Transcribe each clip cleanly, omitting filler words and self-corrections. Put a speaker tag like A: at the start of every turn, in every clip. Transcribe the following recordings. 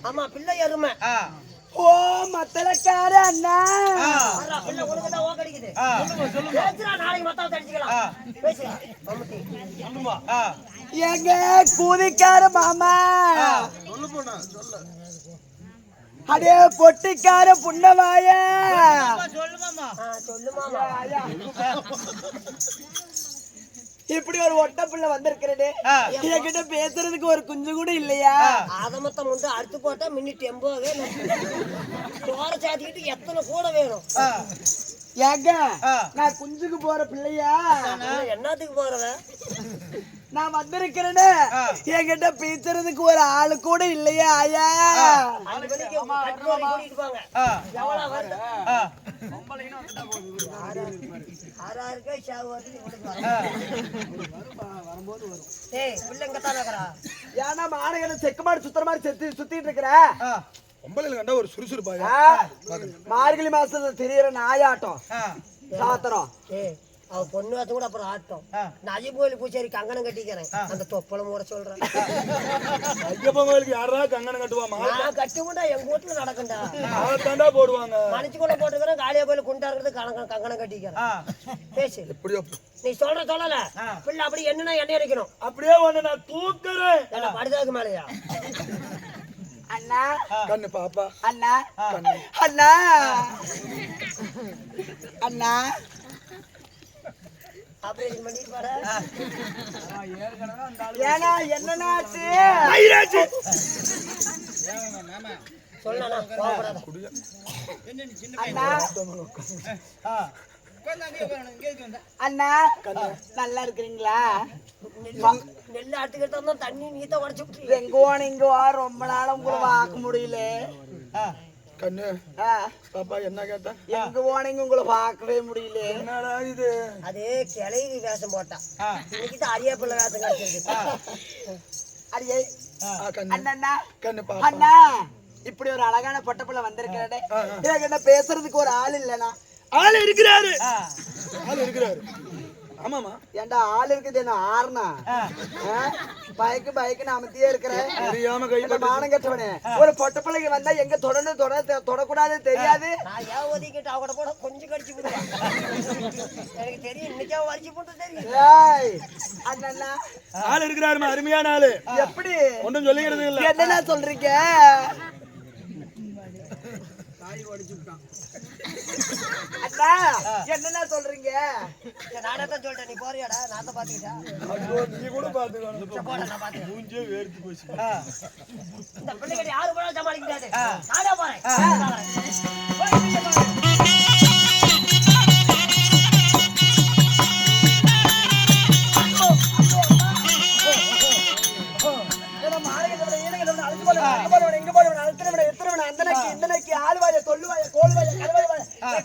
A: ஆமா பிள்ளை எருமை.
B: ஓ மத்தலக்கார அண்ணா
A: பிள்ளை உனக்கு ஓ கிடைக்குது. நாளைக்கு மத்தாவை தெரிஞ்சுக்கலாம்.
B: எங்க கூதிக்கார மாமா அடே பொட்டிக்கார புண்ணவாய இப்படி ஒரு ஒட்ட பிள்ளை வந்திருக்கிறேன். என்கிட்ட பேசுறதுக்கு ஒரு குஞ்சு கூட இல்லையா?
A: அத மொத்தம் வந்து அறுத்து போட்டா மினிட் 80 தோர சாத்திக்கிட்டு எத்தனை கூட வேணும்?
B: ஏங்க நான் குஞ்சுக்கு போற பிள்ளையா?
A: என்னத்துக்கு போறவ?
B: நான் வந்திருக்கிறேன்னு என்கிட்ட பேசுறதுக்கு ஒரு ஆளு கூட இல்லையா? ஐயா ஏன்னா மாநகர செக்கு மாடு சுத்துற மாதிரி சுத்திட்டு இருக்கிற
C: ஒரு சுறுசுறுப்பா
B: மார்கழி மாசத்துல தெரியற நாயாட்டம் சாத்திரம்.
A: அவ பொண்ணு வாசம் கூட அப்புறம் ஆட்டம். நஜி கோயில் பூச்சாரி கங்கணம் கட்டிக்கிறேன். அந்த தொப்பளம் கூட சொல்றேன்.
C: ஐயப்பன் கோயிலுக்கு யாரா கங்கணம் கட்டுவாமா?
A: நான் கட்டுமுண்டா எங்க வீட்டுல நடக்கும்டா.
C: அவத்தாண்டா போடுவாங்க.
A: மனுச்சு கூட போட்டுக்கிறேன். காளியா கோயில குண்டா இருக்கிறது கங்கணம் கட்டிக்கிறேன். பேசு. நீ சொல்லல பிள்ளை அப்படி என்னன்னா எண்ணெய் அரைக்கணும்.
C: அப்படியே ஒண்ணு நான் தூக்குறேன்.
A: படுதாக்கு மேலையா?
B: அண்ணா
C: கண்ணு பாப்பா
B: அண்ணா அண்ணா அண்ணா ஏன்னா என்ன அண்ணா நல்லா இருக்கிறீங்களா?
A: நெல் ஆட்டுக்கிட்ட தண்ணி நீத்த உடச்சு
B: எங்க இங்க ரொம்ப நாள் உங்களை பார்க்க முடியல.
C: கண்ணு பாப்பா என்ன கேட்டா?
B: எங்க போனீங்க உங்களை பார்க்கவே முடியல.
C: என்னடா இது?
A: அதே கிளைவி வேஷம் போட்டா இன்னைக்கு அரியா பிள்ளை வேஷம் கிடைச்சிருக்கு.
B: அரியே அண்ணா
C: கண்ணு
B: அண்ணா இப்படி ஒரு அழகான பொட்ட பிள்ளை வந்திருக்கிறே. என்ன பேசுறதுக்கு ஒரு ஆள் இல்லனா?
C: ஆள் இருக்கிறாரு. ஆமாமா
B: ஏண்டா ஆள் இருக்குது என்ன ஆறுனா பைக்கு அமத்தியே இருக்கிறேன். மானம் கட்டவனே ஒரு பொட்ட பிள்ளைக்கு வந்தா எங்க தொடக்கூடாது தெரியாது.
A: கொஞ்சம் கடிச்சு எனக்கு தெரியும். இன்னைக்கா வலிச்சு போட்டு தெரியும்.
B: அண்ணா
C: ஆள் இருக்கிறாருமா, அருமையான ஆளு.
B: எப்படி
C: ஒன்றும் சொல்லிக்கிறது இல்ல.
B: என்னன்னா சொல்றீங்க? அண்ணா என்னன்னா சொல்றீங்க?
A: நானே தான் சொல்லிட்டேன். நீ போறியாடா? நான் தான் பாத்துக்கிட்டேன்.
C: நீ கூட பாத்துக்கணும். மூஞ்சே வேர்த்து போச்சு.
A: இந்த பிள்ளைகிட்ட யாரு போனாலும் சமாளிக்க முடியாது. நானே போறேன்.
B: இந்தனைக்கு ஆளுவாய தொல்லுவாய கோளுவாய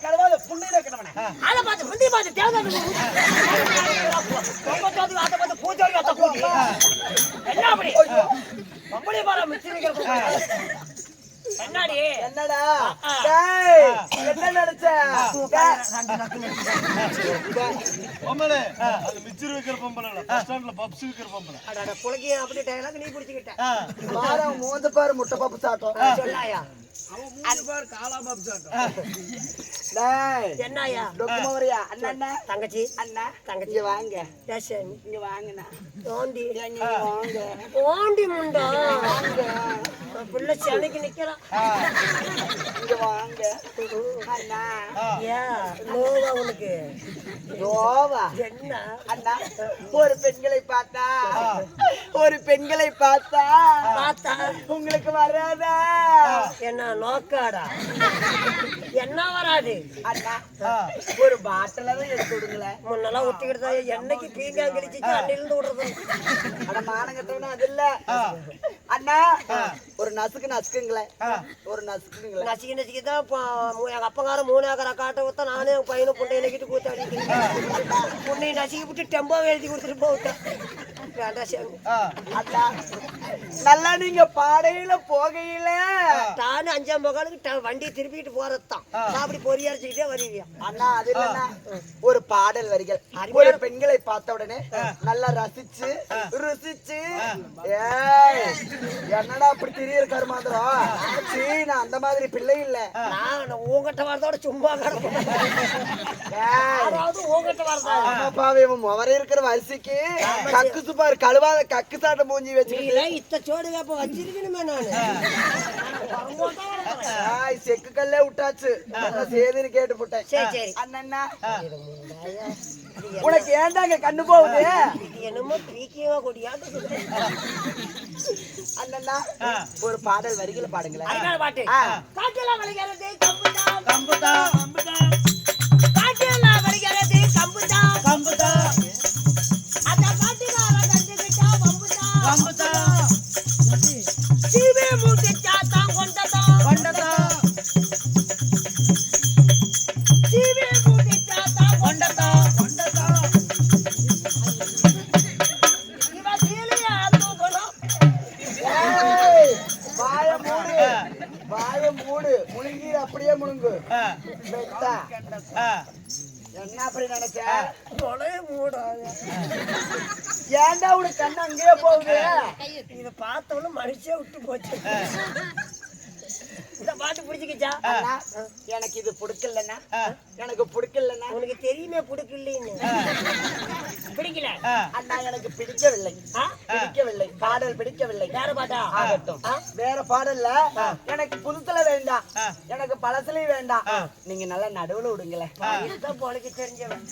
B: கருவாய புண்ணிய கிடவனே
A: அதை பார்த்து புண்ணிய பார்த்து தேவை என்ன அப்படி பொம்பளை பாரு மிச்சிருக்க என்னடி
B: என்னடா என்ன நினைச்ச?
C: பொம்பளை அது மிச்சர் வைக்கிற பொம்பளை இல்ல, பஸ் ஸ்டாண்ட்ல பப்ஸ் விக்கிற பொம்பளை.
A: அட புலக்கிய அப்படி டயலாக் நீ புடிச்சிட்ட.
B: பாரு மோந்து பாரு முட்டை பப்பு சாட்டம்.
A: சொல்லாயா
C: அவன் மூணு பார் காலா பப்ஸ் சாட்டம்.
B: டேய்
A: என்னயா
B: டொக்குமவரியா அண்ணா
A: தங்கச்சி
B: அண்ணா
A: தங்கச்சி
B: இங்க வாங்க.
A: டேஷன்
B: இங்க வாங்கண்ணா.
A: ஓண்டி
B: வாங்க
A: ஓண்டி முண்டா புள்ள சென்னைக்கு நிக்கிறான்.
B: இங்க வாங்க அண்ணா.
A: யா நோவா உனக்கு?
B: நோவா
A: என்ன
B: அண்ணா? ஒரு பெண்களை பார்த்தா உங்களுக்கு வராதா?
A: என்ன நோக்காடா? என்ன வராது
B: அண்ணா? ஒரு பாட்டில எடுத்து விடுங்களேன்.
A: முன்னெல்லாம் ஒத்திக்கிட்டு என்னைக்கு பீங்கா கழிச்சு அண்ணிலிருந்து விடுறது.
B: அட மானங்கட்டவனா அது இல்ல அண்ணா. ஒரு நசுக்குங்களேன். ஒரு
A: நசுக்கி தான் எங்க அப்பங்கார 3 ஏக்கரா காட்ட வித்தா நானே பையனும் புண்டையை நக்கிட்டு கூத்தாடி புண்ணையை நசுக்கி விட்டு டெம்போ எழுதி கொடுத்துட்டு போவிட்டேன். வேண்டாம் சாமி.
B: அண்ணா நல்லா நீங்க பாடையில போகையில
A: தானே 5:45 வண்டி திருப்பிட்டு போறதுதான் அப்படி பொறியடிச்சுக்கிட்டே வருவியா
B: அண்ணா அது இல்லைன்னா ஒரு பாடல் வரிகள் ஒரு பெண்களை பார்த்த உடனே நல்லா ரசிச்சு ருசிச்சு என்னடா அப்படி தெரிய கருமாந்திரம் நான் அந்த மாதிரி பிள்ளை இல்ல
A: நான் உங்ககிட்ட வரதோட சும்மா கிடப்பேன் உங்ககிட்ட வரதா
B: முவர இருக்கிற வரிசைக்கு கக்கு சுப்பாரு கழுவாத கக்கு சாட்டை மூஞ்சி வச்சு
A: இத்த சோடு வேப்ப வச்சிருக்கணுமே நானு
B: செக்கு கல்லே விட்டாச்சு சேதுன்னு கேட்டு போட்டேன்
A: சரி சரி
B: அண்ணா உனக்கு ஏண்டாங்க கண்ணு போகுது
A: என்னமோ பீக்கியவா கொடியாட்டு
B: அண்ணா ஒரு பாடல் வரிகளை பாடுங்களேன்
A: பாட்டு காட்டெல்லாம் வலிக்கிறது கம்புதா
D: கம்புதா
A: காட்டெல்லாம் வலிக்கிறது கம்புதா
D: கம்புதா
A: அந்த காட்டுக்கார கண்டுகிட்டா வம்புதா
D: கம்புதா
A: சீவே மூட்டிச்சா தான் கொண்டதா
D: கொண்டதா
A: சீவே மூட்டிச்சா தான்
D: கொண்டதா கொண்டதா
A: இவ சீலையா தூக்கணும்
B: வாய மூடு முழுங்கி அப்படியே முழுங்கு என்ன அப்படி நினைச்ச ஏன்டா உனக்கு கண்ணு அங்கேயே போகுது
A: இத பார்த்தவனும் மனுஷே விட்டு போச்சு இந்த பாட்டு பிடிச்சிக்கிச்சா
B: எனக்கு இது பிடிக்கலன்னா எனக்கு பிடிக்கலன்னா
A: உனக்கு தெரியுமே பிடிக்கலன்னு பிடிக்கல
B: அண்ணா எனக்கு பிடிக்கவில்லை பிடிக்கவில்லை பாடல் பிடிக்கவில்லை
A: வேற பாட்டா
B: ஆகட்டும் வேற பாடல்ல எனக்கு புதுசுல வேண்டாம் எனக்கு பழசுலயும் வேண்டாம் நீங்க நல்லா நடுவுல விடுங்களேன்
A: இதுதான் பொழைக்க தெரிஞ்சவன்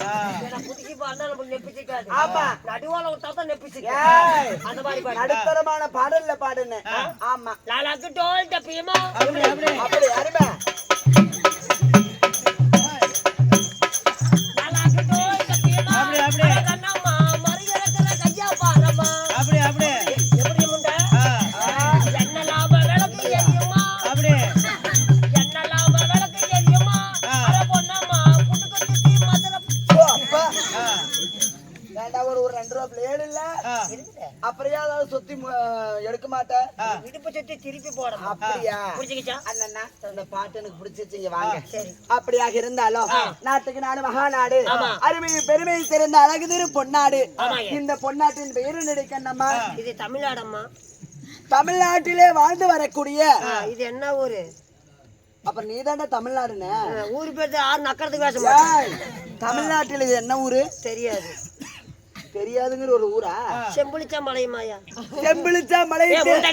A: ஏன்னா புதுக்கி பாடினா நம்மளுக்கு நெப்பிச்சுக்காது
B: ஆமா
A: நடுவால விட்டா தான் நெப்பிச்சுக்க அந்த மாதிரி பாடு
B: நடுத்தரமான பாடல்ல பாடுன்னு ஆமா
A: லாலாக்கு டோல் டப்பியமா
B: அப்படி அருமை
A: லாலாக்கு டோல் டப்பியமா
D: அப்படி
A: கண்ணம்மா மறியறக்கல கையா பாரம்மா
D: அப்படி
A: எப்படி முண்டை என்ன லாப விளக்கு எரியுமா
D: அப்படி
A: என்ன லாப விளக்கு எரியுமா அட பொண்ணம்மா புட்டுக்கு சுத்தி மதுரை
B: அப்பா வேண்டா ஒரு 2 ரூபா பிளேடு இல்ல அப்புறம் ஏதாவது சுத்தி எடுக்க மாட்டேன்
A: இடுப்பு சுத்தி திருப்பி போடணும்
B: அப்படியா
A: புரிஞ்சுக்கிச்சா
B: அண்ணா இந்த பாட்டு எனக்கு பிடிச்சிருச்சுங்க வாங்க
A: சரி
B: அப்படியாக இருந்தாலும் நாட்டுக்கு நாடு மகாநாடு அருமையும் பெருமையும் தெரிந்த அழகு திரு பொன்னாடு இந்த பொன்னாட்டின் பெயரு நடிக்கண்ணம்மா
A: இது தமிழ்நாடம்மா
B: தமிழ்நாட்டிலே வாழ்ந்து வரக்கூடிய
A: இது என்ன ஊரு
B: அப்புறம் நீதாண்டா தமிழ்நாடுன்னு
A: ஊரு பேர் ஆறு நக்கறதுக்கு பேச மாட்டேன்
B: தமிழ்நாட்டில் இது என்ன ஊரு
A: தெரியாது
B: தெரியாதுங்கிற ஒரு ஊரா
A: செம்புளிச்சா மலையுமாயா
B: செம்பிளிச்சா மலை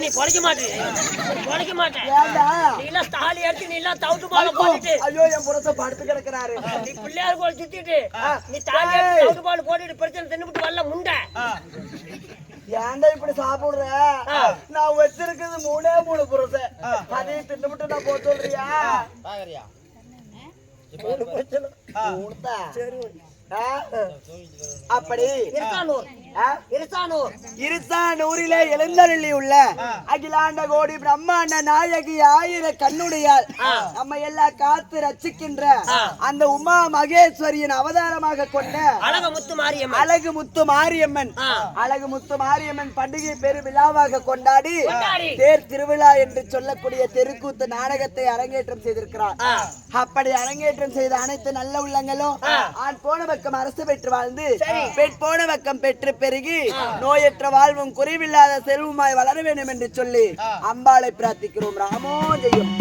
A: நீ பொழைக்க மாட்டேன்
B: ஏண்டா
A: நீ எல்லாம் தாலி எடுத்து நீ எல்லாம் தவிட்டு போல போட்டுட்டு
B: ஐயோ என் புறத்தை படுத்து கிடக்குறாரு
A: நீ பிள்ளையார் கோல் சுத்திட்டு நீ தாலி எடுத்து தவிட்டு போல போட்டுட்டு பிரச்சனை தின்னுபிட்டு வரல முண்டை
B: ஏன்டா இப்படி சாப்பிடுற நான் வச்சிருக்கிறது 3 புறத்தை அதையும் தின்னுபிட்டு நான் போட்டு சொல்றியா அப்படி இருசானூரிலே எழுந்தருளி உள்ள அகிலாண்ட கோடி பிரம்மாண்ட நாயகி ஆயிர கண்ணுடையால் நம்ம எல்லாம் காத்து ரசிக்கின்ற அந்த உமா மகேஸ்வரியின் அவதாரமாக கொண்ட அழகு முத்து மாரியம்மன் பண்டிகை பெரு விழாவாக கொண்டாடி தேர் திருவிழா என்று சொல்லக்கூடிய தெருக்கூத்து நாடகத்தை அரங்கேற்றம் செய்திருக்கிறார். அப்படி அரங்கேற்றம் செய்த அனைத்து நல்ல உள்ளங்களும் ஆண் போன பக்கம் அரசு பெற்று வாழ்ந்து பெண் போன பக்கம் பெற்று பெருகி நோயற்ற வாழ்வும் குறைவில்லாத செல்வமாய் வளர வேண்டும் என்று சொல்லி அம்பாளை பிரார்த்திக்கிறோம். ராமோ ஜெயம்.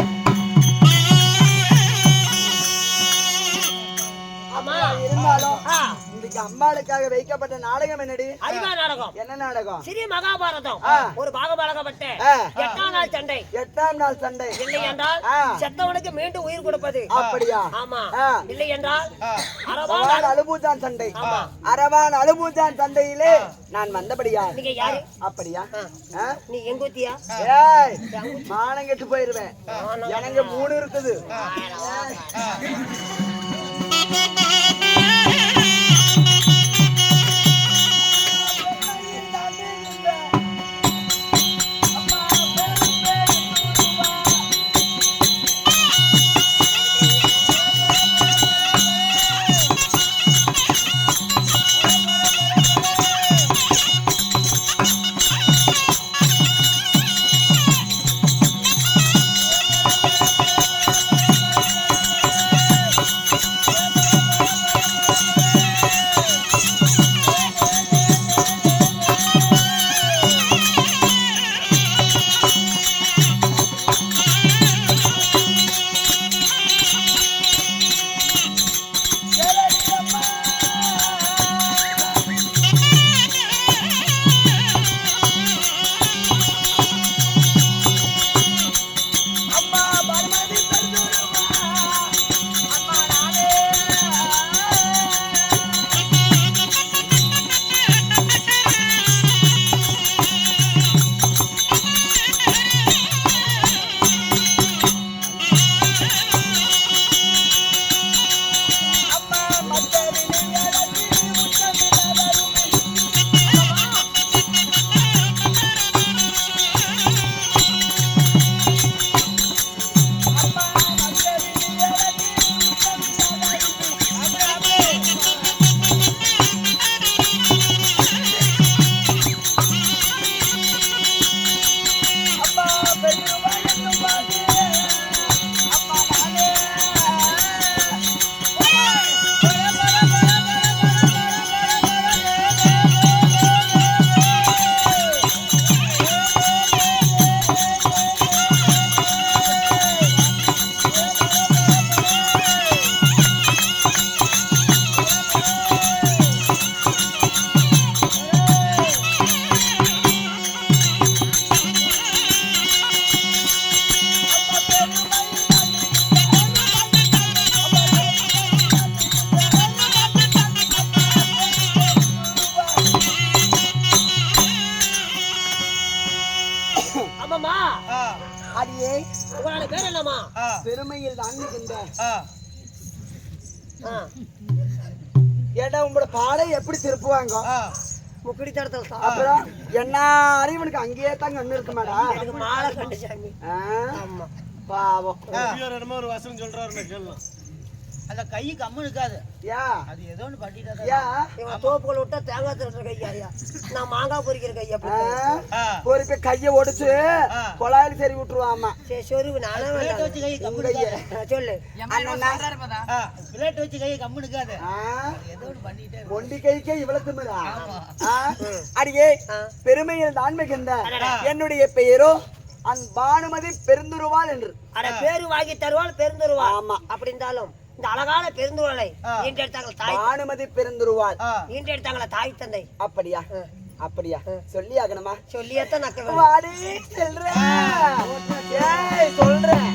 B: இருந்தாலும் இன்னைக்கு அம்பாளுக்காக வைக்கப்பட்ட நாடகம் என்னடி? என்ன நாடகம்?
A: ஸ்ரீ மகாபாரதம். ஒரு பாகபாலகப்பட்ட 8ஆம் நாள் சண்டை. இல்லை என்றால் செத்தவனுக்கு மீண்டும் உயிர் கொடுப்பது.
B: அப்படியா?
A: ஆமா. இல்லை என்றால்
B: அரவான் அலுபூஜான் சண்டை. அரவான் அலுபூஜான் சண்டையிலே நான் வந்தபடியா?
A: நீங்க யாரு?
B: அப்படியா?
A: நீ எங்கூத்தியா?
B: ஏய் மானம் கெட்டு போயிருவேன். எனக்கு 3 இருக்குது.
A: ஆமாமா
B: அடியே
A: உங்களோட பேர் என்னம்மா?
B: பெருமையில் தாங்குகின்ற
A: ஆ
B: ஏடா உங்களோட பாடை எப்படி திருப்புவாங்க
A: முக்கடி தடத்துல
B: அப்புறம் என்ன அறிவனுக்கு அங்கேயே தான் கண்ணு இருக்குமாடா
A: எனக்கு மாலை கண்டு சாமி. ஆமா
B: பாவம்
C: என்னமோ ஒரு வசனம் சொல்றாருன்னு கேளலாம்.
D: அந்த கை கம்மு இருக்காது.
B: யா
D: அது ஏதோ ஒன்று பண்ணிட்டா
B: யா
A: இவன் தோப்புகள் விட்டா தேங்காய் திருடுற கையா, நான் மாங்காய் பொறிக்கிற கையா.
B: ஒரு போய் கையை ஒடிச்சு குழாயில சரி விட்டுருவாமா.
A: சரி சொருவு நானே
D: பிளேட் வச்சு கை கம்மு இருக்காது.
A: சொல்லு.
D: பிளேட் வச்சு கை கம்மு இருக்காது. ஏதோ ஒன்று பண்ணிட்டே
B: ஒண்டி கைக்கே இவ்வளவு திமிரா? அடியே பெருமையில் தான் மிகுந்த என்னுடைய பெயரோ பானுமதி பெருந்துருவாள் என்று.
A: அட பேரு வாங்கி தருவாள் பெருந்துருவாள்.
B: ஆமா.
A: அப்படி இருந்தாலும் இந்த அழகான பெருந்துருவாளை ஈண்டெடுத்தாங்கள தாய்,
B: பானுமதி பெருந்துருவாள்
A: ஈண்டெடுத்தாங்கள தாய் தந்தை.
B: அப்படியா அப்படியா சொல்லி ஆகணுமா?
A: சொல்லியத்தான் நக்க
B: வாடி சொல்றேன் சொல்றேன்.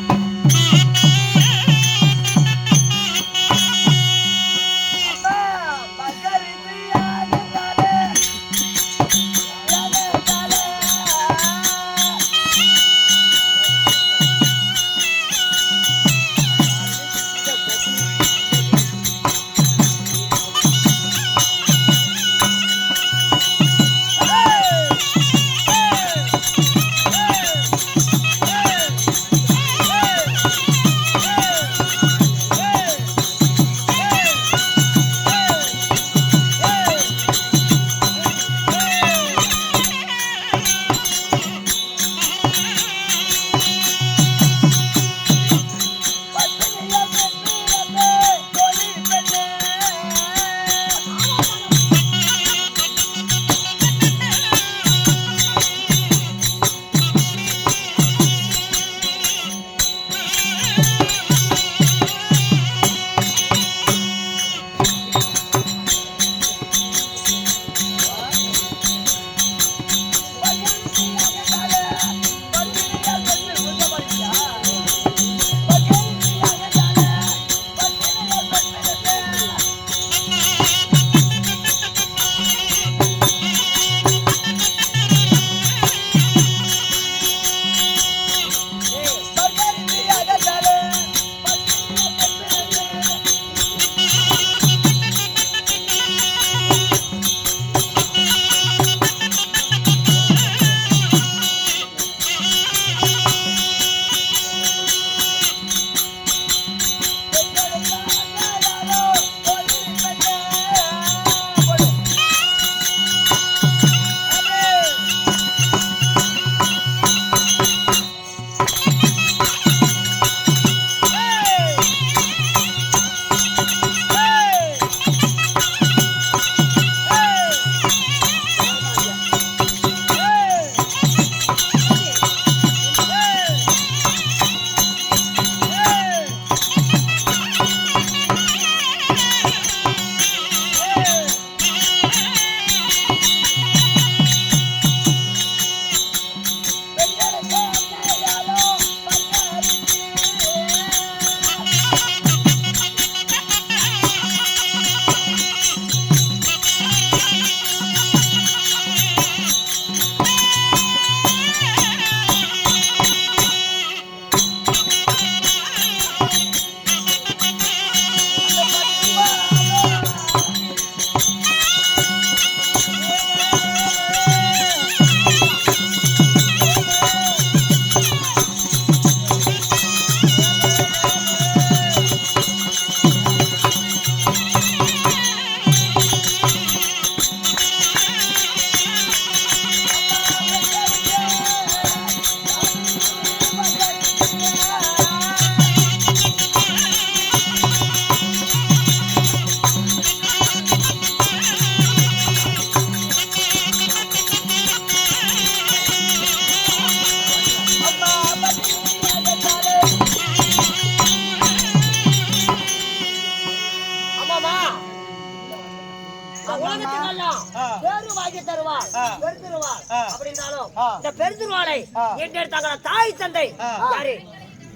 A: வேண்டும். இந்த பெருந்துருவாளை என்று தங்கள தாய் தந்தை யாரு?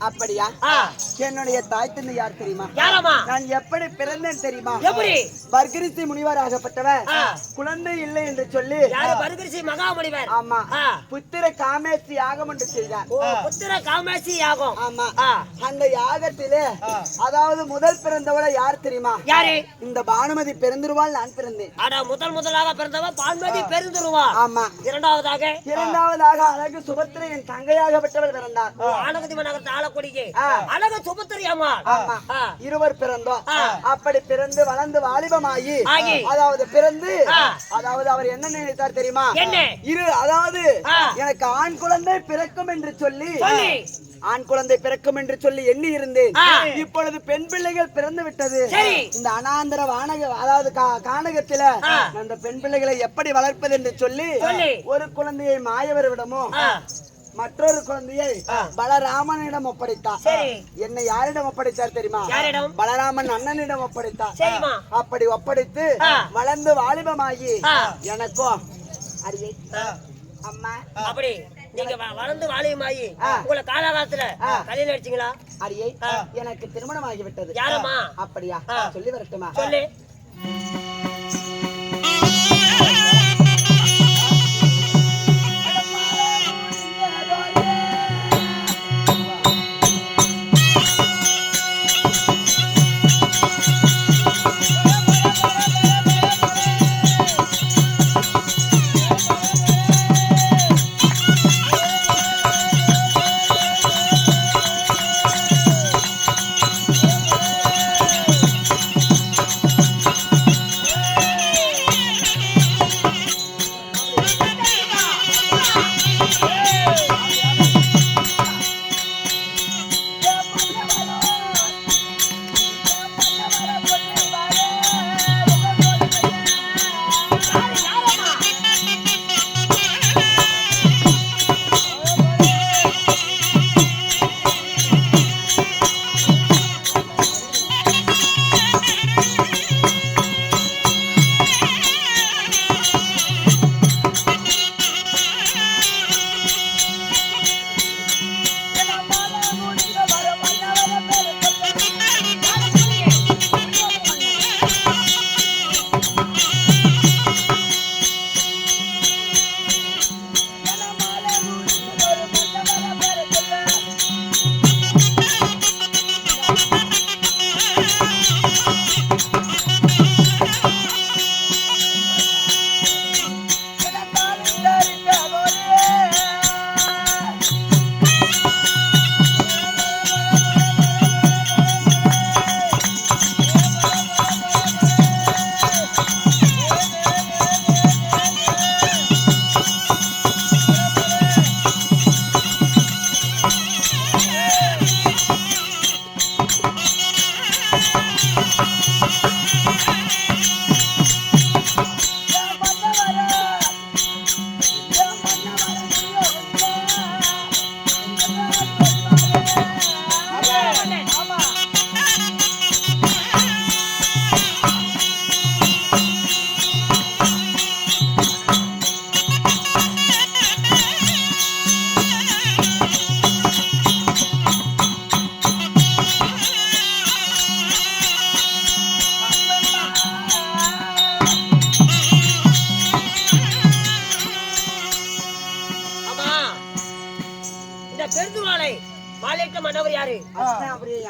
B: அப்படியா? என்னுடைய தாய் தந்தை யார் தெரியுமா?
A: யாரம்மா?
B: நான் எப்படி பிறந்தேன் தெரியுமா?
A: எப்படி?
B: பர்கரிசி முனிவர் ஆகப்பட்டவர் குழந்தை இல்லை என்று சொல்லி
A: யாரு? பர்கரிசி மகாமுனிவர்.
B: ஆமா. புத்திர காமேசி யாகம் ஒன்று செய்தார்.
A: புத்திர காமேசி யாகம்.
B: ஆமா. அந்த யாகத்திலே அதாவது முதல் பிறந்தவளை யார் தெரியுமா?
A: யாரு?
B: இந்த பானுமதி பெருந்துருவாள் நான் பிறந்தேன்.
A: ஆனா முதலாக பிறந்தவ பானுமதி பெருந்துருவாள்.
B: ஆமா.
A: இரண்டாவதாக
B: அழகு சுபத்திரை என் தங்கையாகப்பட்டவர் பிறந்தார்.
A: ஆனகதி மனகத்தை ஆளக்கூடிய அழகு சுபத்திரை அம்மா.
B: இருவர் பிறந்தோம். அப்படி பிறந்து வளர்ந்து வாலிபமாகி அதாவது பிறந்து அதாவது அவர் என்ன நினைத்தார் தெரியுமா? அதாவது எனக்கு ஆண் குழந்தை பிறக்கும் என்று சொல்லி ஆண் குழந்தை பிறக்கும் என்று சொல்லி எண்ணி இருந்தேன். இப்பொழுது பெண் பிள்ளைகள் பிறந்து விட்டது. இந்த அனாந்தர அதாவது கானகத்தில அந்த பெண் பிள்ளைகளை எப்படி வளர்ப்பது என்று சொல்லி ஒரு குழந்தையை மாயவரிடமோ மற்றொரு குழந்தையை பலராமனிடம் ஒப்படைத்தார். என்னை யாரிடம் ஒப்படைத்தார் தெரியுமா? பலராமன் அண்ணனிடம் ஒப்படைத்தார். அப்படி ஒப்படைத்து வளர்ந்து வாலிபமாகி எனக்கும் அடியே அம்மா
A: அப்படி நீங்க வளர்ந்து வாலிபமாகி உங்களை காலகாலத்துல கல்யாணம் அடிச்சீங்களா?
B: அடியே எனக்கு திருமணம் ஆகிவிட்டது.
A: யாரம்மா?
B: அப்படியா? சொல்லி வரட்டுமா?
A: சொல்லு.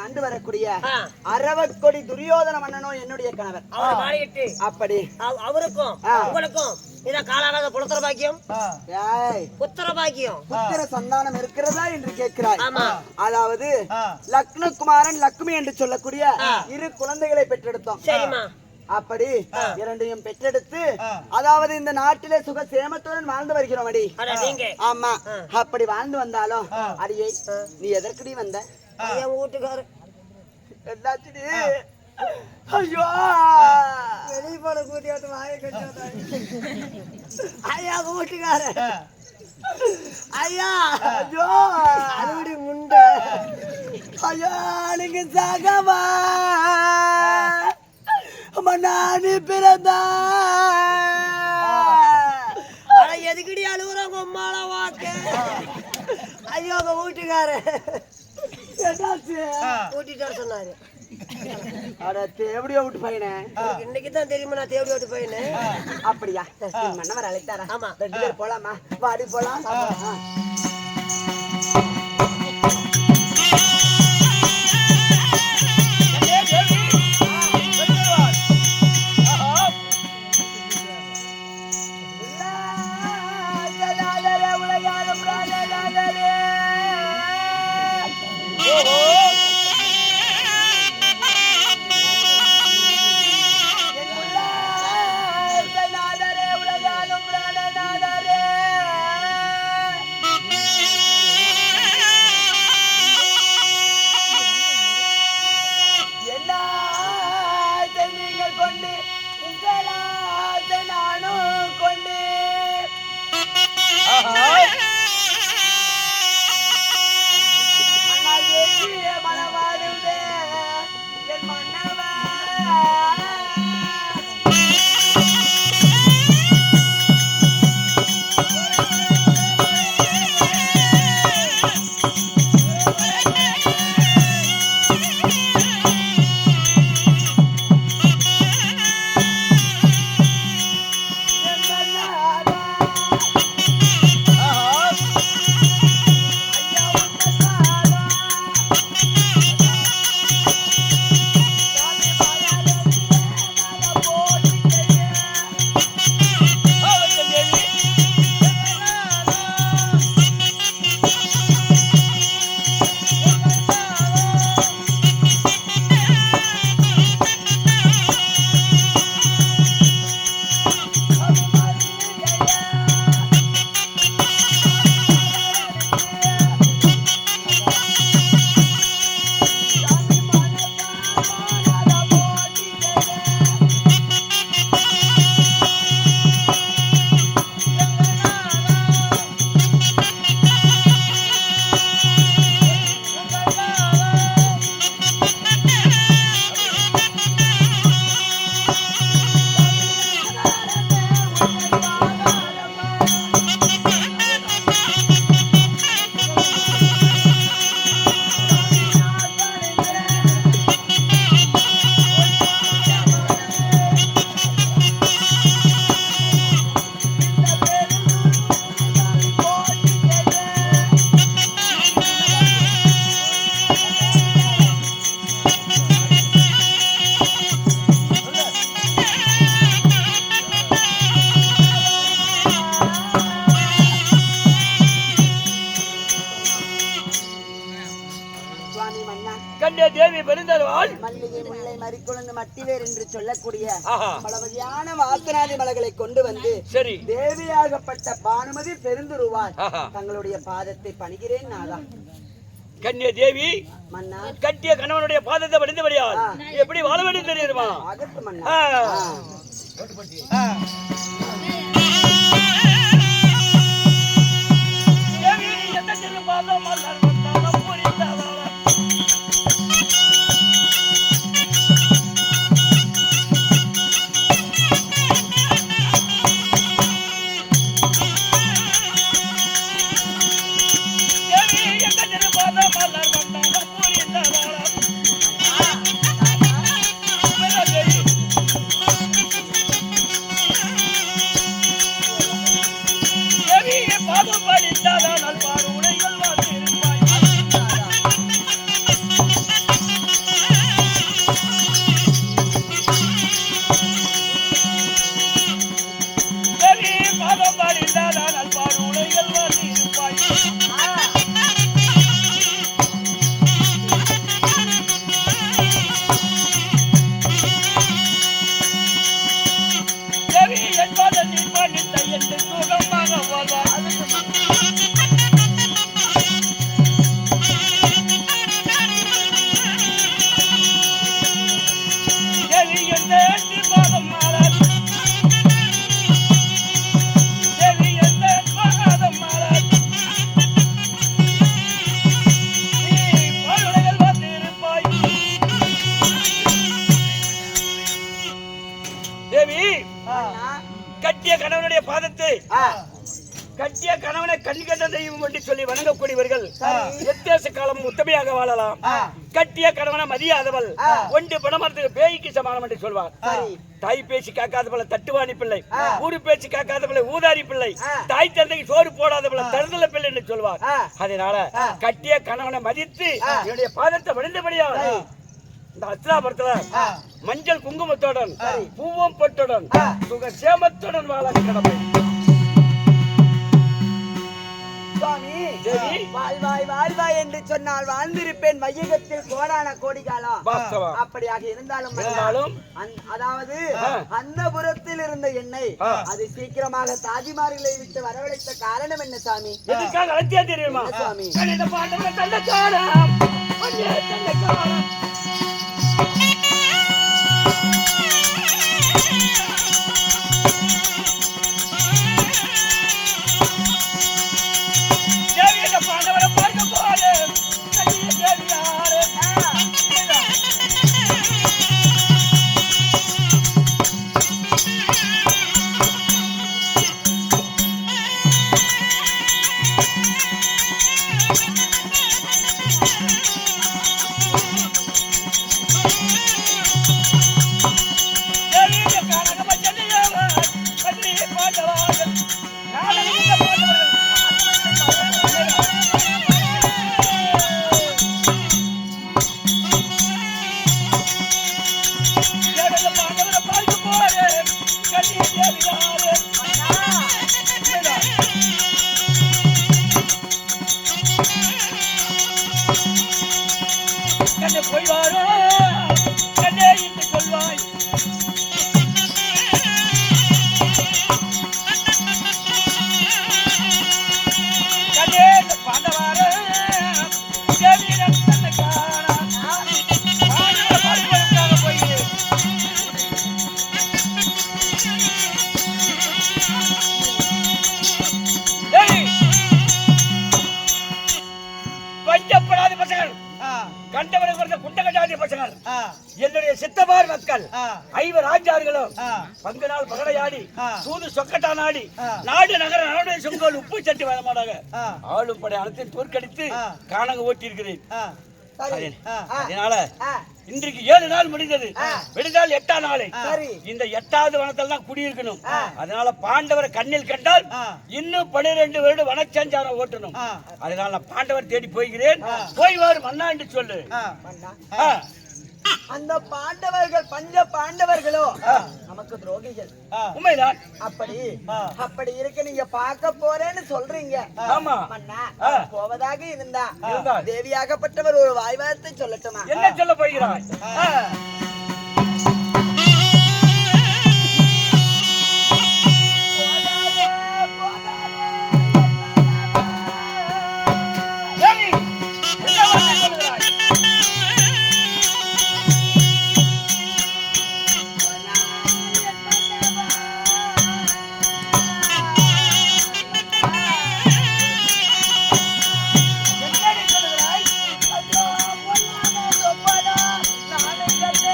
B: ஆண்டு வரக்கூடிய அரவக்கொடி துரியோதன மன்னனோ என்னுடைய கணவர். அப்படி
A: அவருக்கும் உங்களுக்கும் காலாகாத புத்திர பாக்கியம் புத்திர பாக்கியம்
B: புத்திர சந்தானம் இருக்கிறதா என்று கேட்கிறாய். அதாவது லக்னகுமாரன் லக்ஷ்மி என்று சொல்லக்கூடிய இரு குழந்தைகளை பெற்றெடுத்தோம்.
A: சரிமா.
B: அப்படி இரண்டையும் பெற்றெடுத்து அதாவது இந்த நாட்டிலே சுக சேமத்துடன் வாழ்ந்து வருகிறோம். அடி ஆமா. அப்படி வாழ்ந்து வந்தாலும் அடியை நீ எதற்கடி வந்த?
A: வீட்டுக்காரர்
B: என்னாச்சு? ஐயோ
A: வெளிப்பட கூட்டியாட்டு வாய கட்டாத ஐயா வீட்டுக்காரர் ஐயா.
B: ஐயோ
A: அறுபடி முண்டை.
B: ஐயோ நீங்க சாகவா நானு பிறந்தா
A: எதுக்கடி அழுகுறோம்? உம்மாலவா ஐயோ உங்க வீட்டுக்காரு
B: என்னாச்சு?
A: கூட்டிட்டு வர சொன்னாரு.
B: அட தேவடியா விட்டு பையனே,
A: உங்களுக்கு இன்னைக்கு தான் தெரியுமா நான் தேவடி விட்டு பையனு?
B: அப்படியா? மன்னவர் அழைத்தாரா?
A: ஆமா.
B: 2 பேர் போலாமா? வாடி போலாம். மல்லிகை முல்லை மறிக்குழந்து மட்டிவேர் என்று சொல்லக்கூடிய பலவகையான வாசனாதி மலர்களை கொண்டு வந்து தேவியாகப்பட்ட பானுமதி பெருந்துருவாள் தங்களுடைய பாதத்தை பணிகிறேன் நாதா.
E: கன்னிய தேவி
B: மன்னா,
E: கட்டிய கணவனுடைய பாதத்தை படிந்தபடியால் எப்படி வாழ வேண்டும் தெரியுமா?
B: ஆகட்டும் மன்னா.
E: பாதம் படித்தாதான் பாடு உடைகள் வந்து இருப்பாய். கண்கண்ட தெய்வம் என்று சொல்லி வணங்கக்கூடியவர்கள் எத்தேச காலம் உத்தமையாக வாழலாம். கட்டிய கணவனை மதியாதவள் ஒன்று பணமரத்துக்கு பேய்க்கு சமானம் என்று சொல்வார். தாய் பேச்சு காக்காத போல தட்டுவாணி பிள்ளை, ஊரு பேச்சு காக்காத போல ஊதாரி பிள்ளை, தாய் தந்தைக்கு சோறு போடாத போல தருதல பிள்ளை என்று சொல்வார். அதனால கட்டிய கணவனை மதித்து என்னுடைய பாதத்தை வடிந்தபடியாக இந்த அஸ்லாபுரத்துல மஞ்சள் குங்குமத்துடன் பூவம் பொட்டுடன் சுக சேமத்துடன் வாழ கடமை.
B: வாழ்வாய் வாழ்வாய் என்று சொன்னால் வாழ்ந்திருப்பேன் வையகத்தில் கோடான கோடி காலம். அப்படியாக இருந்தாலும் அதாவது அந்த புறத்தில் இருந்த எண்ணெய் அது சீக்கிரமாக தாஜிமார்களை விட்டு வரவழைத்த காரணம் என்ன சாமி?
E: எதுக்காக அழைத்தியா தெரியுமா
B: சாமி?
E: என்னுடைய சித்தபார் மக்கள் ஐவர் ஆச்சார்களும் பங்கு நாள் பகடையாடி சூது சொக்கட்டா நாடி நாடு நகர நாடு சொங்கோல் உப்பு சட்டி வரமாட்டாங்க ஆளும் படை அனைத்தையும் தோற்கடித்து காணங்க ஓட்டி இருக்கிறேன். அதனால இன்றைக்கு 7 நாள் முடிந்தது, விடுதல் 8ஆம் நாளை. இந்த 8வது வனத்தில் தான் குடியிருக்கணும். அதனால பாண்டவரை கண்ணில் கண்டால் இன்னும் 12 வருடம் வனச்சஞ்சாரம் ஓட்டணும். அதனால நான் பாண்டவர் தேடி போகிறேன். போய் வரும் மன்னா என்று சொல்லு.
B: அந்த பாண்டவர்கள் பஞ்ச பாண்டவர்களோ நமக்கு துரோகிகள்.
E: உண்மைதான்.
B: அப்படி இருக்க நீங்க பார்க்க போறேன்னு சொல்றீங்க.
E: ஆமா
B: மன்னா, போவதாக இருந்தா தேவியாகப்பட்டவர் ஒரு வாய்வார்த்தை சொல்லட்டுமா?
E: என்ன சொல்ல போகிறாய்?
B: நாளை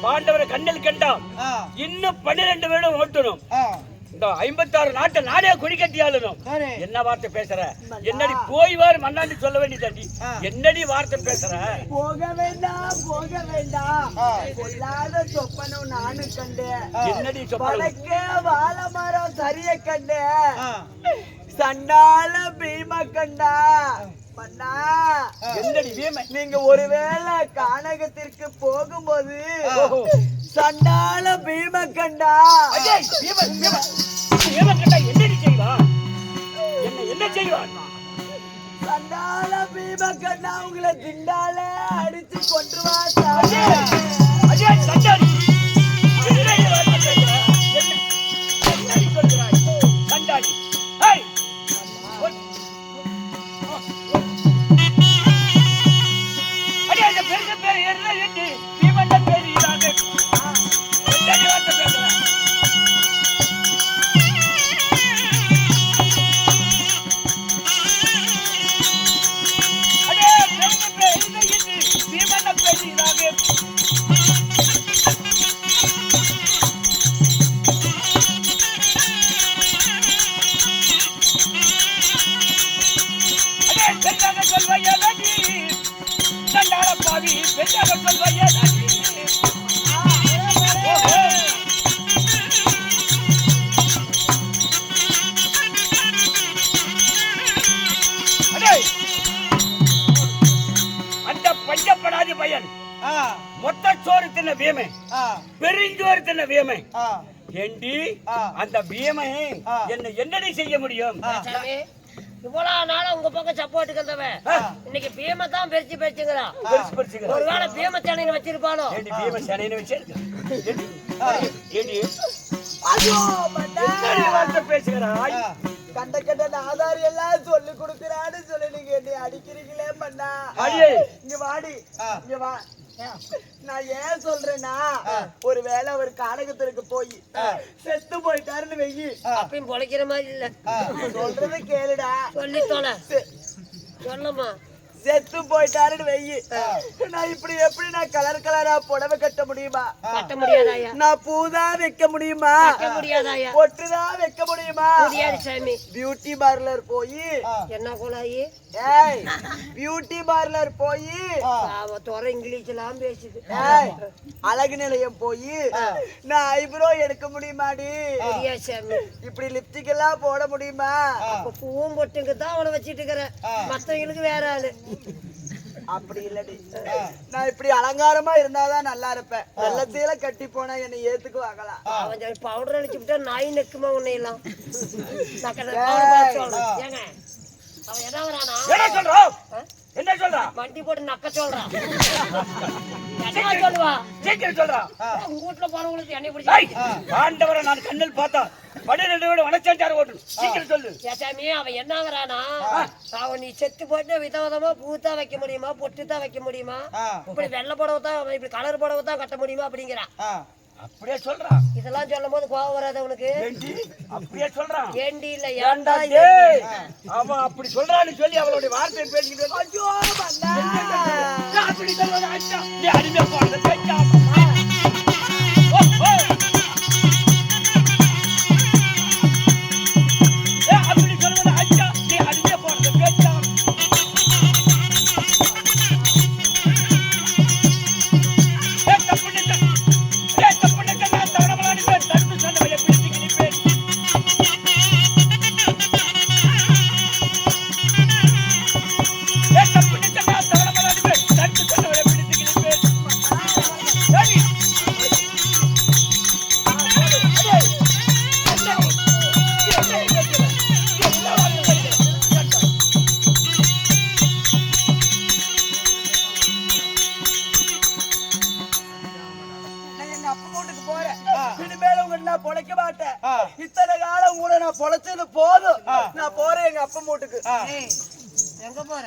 E: பாண்டவரை கண்ணில் கண்டான். இன்னும் 12 வீடும் ஓட்டணும். இந்த 56 நாட்டை நானே குடிக்கட்டி ஆளணும். என்ன வார்த்தை பேசுற? என்னடி போய் வாரு மண்ணாண்டி சொல்ல வேண்டியதாண்டி. என்னடி வார்த்தை பேசுற?
B: போக வேண்டாம் போக வேண்டாம். பொல்லாத சொப்பனம் நானு கண்டேன்.
E: என்னடி சொப்பனம்?
B: வாழை மரம் சரிய கண்டேன். சண்டால பீம கண்டா. மன்னா
E: என்னடி வீமை?
B: நீங்க ஒருவேளை கானகத்திற்கு போகும்போது சண்டால பீம கண்டா.
E: என்னடி செய்வான்? என்ன செய்வான்?
B: சண்டால பீம கண்டா உங்களை திண்டால அடிச்சு கொன்றுவா.
E: அந்த பஞ்சப்படாதி பையன் மொத்த சோறு தின்ன வீமை, பெருஞ்சோறு தின்ன வீமை. ஏண்டி அந்த வீமை என்னடி செய்ய முடியும்?
A: இவ்வளவு நாள உங்க பக்கம் சப்போர்ட்டுக்கு வந்தவன் இன்னைக்கு பீம தான் பெருச்சு பெருச்சுங்கிறான். ஒருவேளை பீம சேனைன்னு வச்சிருப்பானோ?
E: பீம சேனைன்னு வச்சிருக்க பேசுகிறாய்.
B: கண்ட கண்ட ஆதாரி எல்லாம் சொல்லி கொடுக்கிறான்னு சொல்லி நீங்க என்னை அடிக்கிறீங்களே மண்ணா. இங்க வாடி இங்க வா. நான் ஏன் சொல்றேன்னா ஒருவேளை ஒரு கானகத்திற்கு போய் செத்து போயிட்டாருன்னு வெயி
A: அப்பயும் பொழைக்கிற மாதிரி இல்ல.
B: சொல்றது கேளுடா.
A: சொல்லி தோல சொல்லமா.
B: செத்து போயிட்டாருன்னு வெயி நான் இப்படி எப்படி நான் கலர் கலரா புடவை கட்ட முடியுமா?
A: கட்ட முடியாதாயா?
B: நான் பூதான் வைக்க முடியுமா?
A: கட்ட முடியாதாயா?
B: பொட்டுதான் வைக்க முடியுமா?
A: முடியாது சாமி.
B: பியூட்டி பார்லர் போய்
A: என்ன கோலாயி?
B: ஏய் பியூட்டி பார்லர் போய்
A: தோற இங்கிலீஷ்லாம் பேசுது.
B: ஏய் அழகு நிலையம் போய் நான் ஐப்ரோ எடுக்க முடியுமாடி?
A: முடியாது சாமி.
B: இப்படி லிப்ஸ்டிக் எல்லாம் போட முடியுமா?
A: அப்ப பூவும் பொட்டுக்கு தான் அவனை வச்சிட்டு இருக்கிற, மத்தவங்களுக்கு வேற ஆளு.
B: அப்படி இல்லடி, நான் இப்படி அலங்காரமா இருந்தாதான் நல்லா இருப்பேன். வெள்ளத்தையில கட்டி போனா என்னை ஏத்துக்குவாங்களா?
A: அவன் பவுடர் அடிச்சு விட்டா நாய் நெக்குமா உன்னை எல்லாம். ஏங்க அவன் என்ன வரானா?
E: என்ன சொல்றா?
A: வண்டி போட்டு நக்க சொல்றான். என்ன சொல்லுவா?
E: சீக்கிரம் சொல்றா.
A: உங்க வீட்டுல போறவங்களுக்கு என்னை பிடிச்சி
E: பாண்டவரை நான் கண்ணில் பார்த்தா 12 வீடு வனச்சாச்சார ஓட்டணும். சீக்கிரம் சொல்லு.
A: சாமி அவன் என்ன வரானா? அவன் நீ செத்து போட்டு விதவிதமா பூத்தா வைக்க முடியுமா, பொட்டு தான் வைக்க முடியுமா, இப்படி வெள்ளை புடவை தான் இப்படி கலர் புடவை தான் கட்ட முடியுமா அப்படிங்கிறான்.
E: அப்படியே சொல்றான்.
A: இதெல்லாம் சொல்லும் போது கோவம் வராது உனக்கு?
E: அப்படியே சொல்றான்.
A: ஏண்டி இல்ல ஏன்டா
E: அவன் அப்படி சொல்றான்னு சொல்லி அவளுடைய வார்த்தையை பேசிக்கிட்டு அப்படி சொல்றது அச்சா நீ அடிமை போறது பேச்சா. அப்படி சொல்வது அச்சா நீ அடிமை போறது பேச்சா.
B: பொழைக்க மாட்டேன். இத்தனை காலம் கூட நான் பொழைச்சது போதும். நான் போறேன் எங்க அப்பா வீட்டுக்கு.
A: எங்க போற?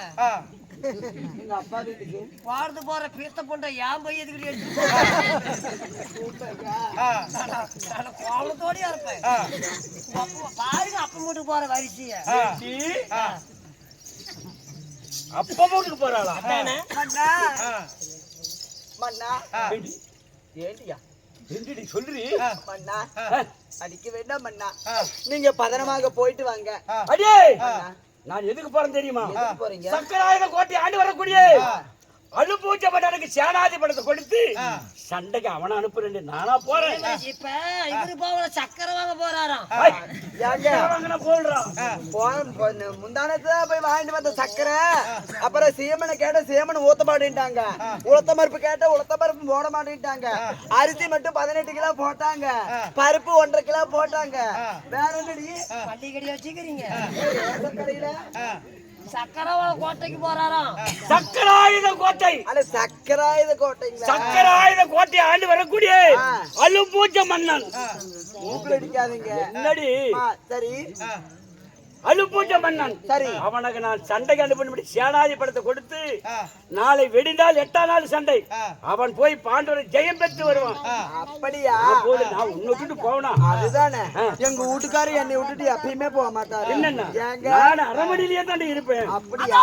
B: எங்க அப்பா வீட்டுக்கு.
A: வாழ்ந்து போற பீத்த பொண்ட ஏன் போய் எதுக்கிட்டு கோலத்தோடய இருப்பேன். பாருங்க அப்பா வீட்டுக்கு போற வரிசைய.
E: அப்பா வீட்டுக்கு போறாளா?
B: மன்னா மன்னா ஏண்டியா
E: என்னடி சொல்றி
B: மன்னா அடிக்க வேண்டாம் மன்னா நீங்க பதனமாக போயிட்டு வாங்க
E: அடே நான் எதுக்கு போறேன் தெரியுமா
B: போறீங்க
E: சக்கராயுத கோட்டை ஆண்டு வரக்கூடிய அனுபூச்சப்பட்டனுக்கு சேனாதிபடத்தை கொடுத்து சண்டைக்கு அவனை அனுப்புறேன் நானா போறேன்
A: இப்ப இவரு போகல சக்கரை வாங்க போறாராம்
B: முந்தானத்தான் போய் வாங்கிட்டு வந்த சக்கரை அப்புறம் சீமனை கேட்ட சீமனை ஊத்த மாட்டேன்ட்டாங்க உளுத்த பருப்பு கேட்ட உளுத்த பருப்பு போட மாட்டேன்ட்டாங்க அரிசி மட்டும் 18 கிலோ போட்டாங்க பருப்பு 1.5 கிலோ போட்டாங்க வேற என்னடி
A: பள்ளிக்கடி வச்சுக்கிறீங்க சக்கரவாள கோட்டைக்கு போறாராம்
E: சக்கராயுத கோட்டை
B: அல்ல சக்கராயுத கோட்டைங்களா
E: சக்கராயுத கோட்டை ஆண்டு வரக்கூடிய அலும்பூச்ச மன்னன்
B: மூக்குல அடிக்காதீங்க
E: என்னடி
B: சரி
E: அலும்பூச்ச மன்னன்
B: சரி
E: அவனுக்கு நான் சண்டைக்கு அனுப்பி சேனாதிபடத்தை கொடுத்து நாளை வெடிந்தால் 8ஆம் நாள் சண்டை அவன் போய் பாண்டவரை ஜெயம் பெற்று வருவான்
B: அப்படியா
E: நான் உன்னை விட்டுட்டு போவனா
B: அதுதானே எங்க வீட்டுக்காரர் என்னை விட்டுட்டு எப்பயுமே போக மாட்டாரு
E: என்னன்னா நான் அரமணிலேயே தான் இருப்பேன்
B: அப்படியா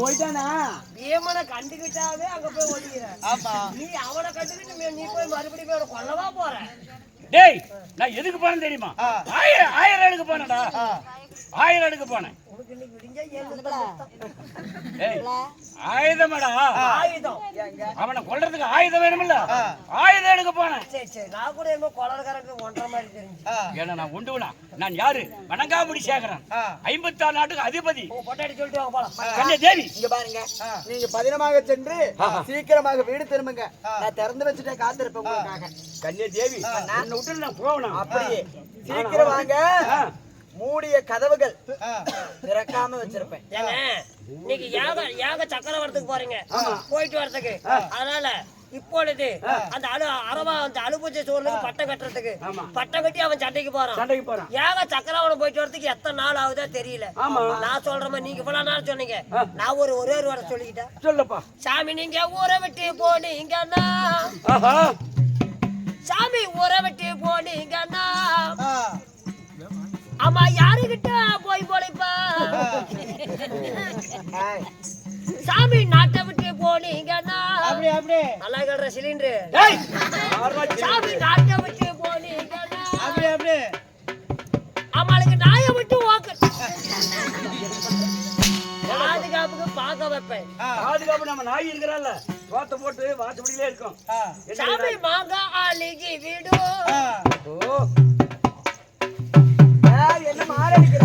B: போயிட்டானா
A: ஏமனை கண்டுகிட்டாவே அங்க போய் ஓடிக்கிற நீ அவனை கண்டுகிட்டு நீ போய் மறுபடியும் அவனை கொல்லவா போற
E: டேய் நான் எதுக்கு போனேன் தெரியுமா 1000 எடுக்க போனடா 1000 எடுக்க போனேன்
A: உனக்கு இன்னைக்கு விடிஞ்சா 7
E: ஏய் ஆயுதமடா
A: ஆயுதம்
E: அவனை கொல்றதுக்கு ஆயுதம் வேணும்ல ஆயுதம் எடுக்க போனேன்
A: சரி சரி நான் கூட என்ன கொலர்காரங்க ஒன்றரை மாதிரி தெரிஞ்சு
E: ஏன்னா நான் உண்டுவனா நான் யாரு வணங்காமுடி சேகரன் 56 நாட்டுக்கு அதிபதி
A: பொட்டாடி சொல்லிட்டு வாங்க போலாம்
E: கன்னியா தேவி
B: இங்க பாருங்க நீங்க பதினமாக சென்று சீக்கிரமாக வீடு திரும்புங்க நான் திறந்து வச்சுட்டே காத்திருப்பேன் உங்களுக்காக
E: கன்னியா தேவி நான் விட்டு நான் போகணும்
B: அப்படியே சீக்கிரம் வாங்க மூடிய கதவுகள் திறக்காம வச்சிருப்பேன்
A: ஏங்க இன்னைக்கு யாக சக்கரவரத்துக்கு போறீங்க போயிட்டு வரதுக்கு அதனால இப்பொழுது அந்த அந்த அலுபூச்சை சோறுக்கு பட்டம் கட்டுறதுக்கு பட்டம் கட்டி அவன் சண்டைக்கு போறான் யாக சக்கரவரம் போயிட்டு வரதுக்கு எத்தனை நாள் ஆகுதா தெரியல நான் சொல்ற மாதிரி நீங்க இவ்வளவு நாள் சொன்னீங்க நான் ஒரு வர சொல்லிக்கிட்டேன்
E: சொல்லப்பா
A: சாமி நீங்க ஊரை விட்டு போனீங்கன்னா சாமி ஊரை விட்டு போனீங்கன்னா ஆமா யாருகிட்ட போய் போலைப்பா சாமி நாட்டை விட்டு போனீங்கன்னா நல்லா கட்டுற சிலிண்டர் சாமி நாட்டை விட்டு போனீங்கன்னா அவளுக்கு நாய விட்டு பாதுகாப்புக்கு பார்க்க வைப்பேன்
E: பாதுகாப்பு நம்ம நாய் இருக்கிறான்ல வாத்த போட்டு வாத்தபடியிலே இருக்கும்
A: சாமி மாங்க ஆளிக்கு விடும்
B: என்ன மாறிக்கிற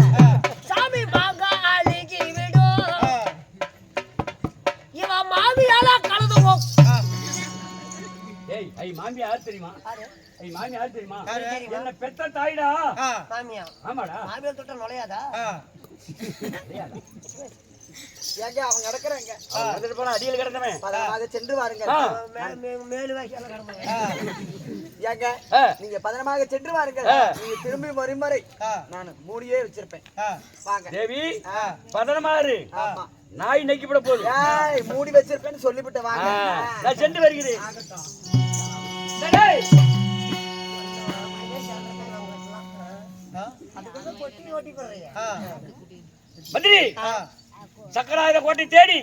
A: சாமி மாங்க ஆளிக்கு விடும் இவன் மாமியால கலந்து
E: ஏய் ஐ மாமி யார் தெரியுமா ஐ மாமி யார் தெரியுமா என்ன பெத்த தாய்டா
A: மாமியா
E: ஆமாடா
A: மாமியா தொட்ட நுழையாதா
B: ஏங்க அவங்க நடக்கறாங்க
E: வந்துட்டு போனா அடியில கிடந்தவன்
B: பதனமாக சென்று வாருங்கள்
A: மேலு வாய்க்கால கடமை
B: ஏங்க நீங்க பதனமாக சென்று வாருங்கள் நீங்க திரும்பி வரும் நான் மூடியே வச்சிருப்பேன் வாங்க
E: தேவி பதனமாறு
B: ஆமா
E: நாய் நெக்கிப்பட போகுது
B: ஏய் மூடி வச்சிருப்பேன்னு சொல்லிவிட்டு வாங்க
E: நான் சென்று வருகிறேன் மந்திரி சக்கராயுத கோட்டை தேடி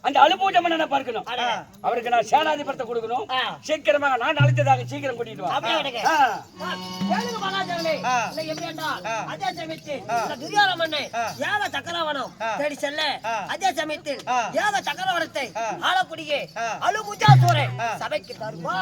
E: அந்த அலுபூஜை மன்னனை பார்க்கணும் அவருக்கு நான் சேனாதிபத்தை கொடுக்கணும் சீக்கிரமாக நான் அழைத்ததாக சீக்கிரம் கூட்டிட்டு வா
A: அதே சமயத்தில் துரியோதன மன்னன் யாக சக்கரவனம் தேடி செல்ல அதே சமயத்தில் யாக சக்கரவனத்தை ஆளக்கூடிய அலுபூஜா சூரன் சபைக்கு தருவா